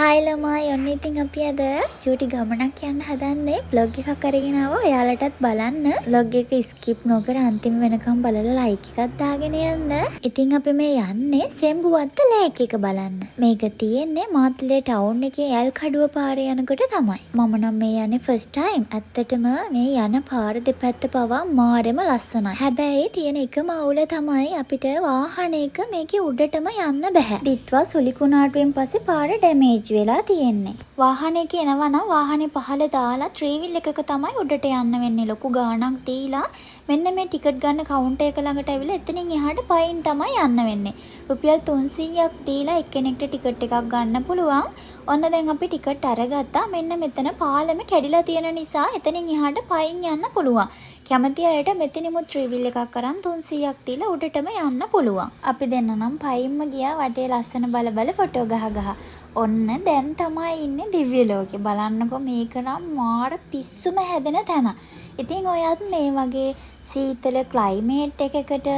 Hi ළමයි ඔන්න ඉතින් අපි අද චූටි ගමනක් යන්න හදන්නේ බ්ලොග් එකක් අරගෙන ආවා ඔයාලටත් බලන්න බ්ලොග් එක ස්කිප් නොකර අන්තිම වෙනකම් බලලා ලයික් එකක් දාගෙන යන්න. ඉතින් අපි මේ යන්නේ සෙම්බුවත්ත ලේක් එක බලන්න. මේක තියෙන්නේ මාතලේ ටවුන් එකේ ඇල් කඩුව පාරේ යනකොට තමයි. මම නම් මේ යන්නේ ෆස්ට් ටයිම්. ඇත්තටම මේ යන පාර දෙපැත්ත පවා මාරෙම ලස්සනයි. හැබැයි තියෙන එකම අවුල තමයි අපිට වාහනයක මේකේ උඩටම යන්න බෑ. දිත්වා සුලිකුණාටුවෙන් පස්සේ පාර ඩැමේජ් වෙලා තියෙන්නේ. වාහනයක එනවා නම් වාහනේ පහළ දාලා ට්‍රීවිල් එකක තමයි උඩට යන්න වෙන්නේ. ලොකු ගාණක් දීලා මෙන්න මේ ටිකට් ගන්න කවුන්ටර් එක ළඟට ඇවිල්ලා එතනින් එහාට පයින් තමයි යන්න වෙන්නේ. රුපියල් 300ක් දීලා එක්කෙනෙක්ට ටිකට් එකක් ගන්න පුළුවන්. ඔන්න දැන් අපි ටිකට් අරගත්තා. මෙන්න මෙතන පාලම කැඩිලා තියෙන නිසා එතනින් එහාට පයින් යන්න පුළුවන්. කැමති අයට මෙතනිමුත් ට්‍රීවිල් එකක් අරන් 300ක් දීලා උඩටම යන්න පුළුවන්. අපි දෙන්න නම් පයින්ම ගියා වටේ ලස්සන බල ෆොටෝ ගහ. ඔන්න දැන් තමයි ඉන්නේ දිව්‍ය ලෝකේ. බලන්නකෝ මේක නම් මාර පිස්සුම හැදෙන තැන. ඉතින් ඔයත් මේ වගේ සීතල ක්ලයිමේට් එකකට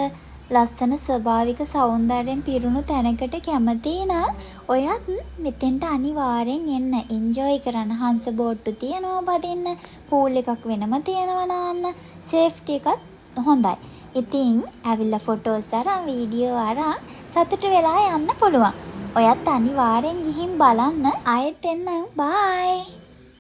ලස්සන ස්වභාවික සෞන්දර්යයෙන් පිරුණු තැනකට කැමති නම් ඔයත් මෙතෙන්ට අනිවාර්යෙන් එන්න. එන්ජොයි කරන්න. හංස බෝට්ටු තියනවා බදින්න. පූල් එකක් වෙනම තියනවා නාන්න. සේෆ්ටි එකත් හොඳයි. ඉතින් ඇවිල්ලා ෆොටෝස් අරන් වීඩියෝ අරන් සතුට වෙලා යන්න පුළුවන්. ඔයත් අනිවාර්යෙන් ගිහින් බලන්න. ආයෙත් එන්නම්. බයි.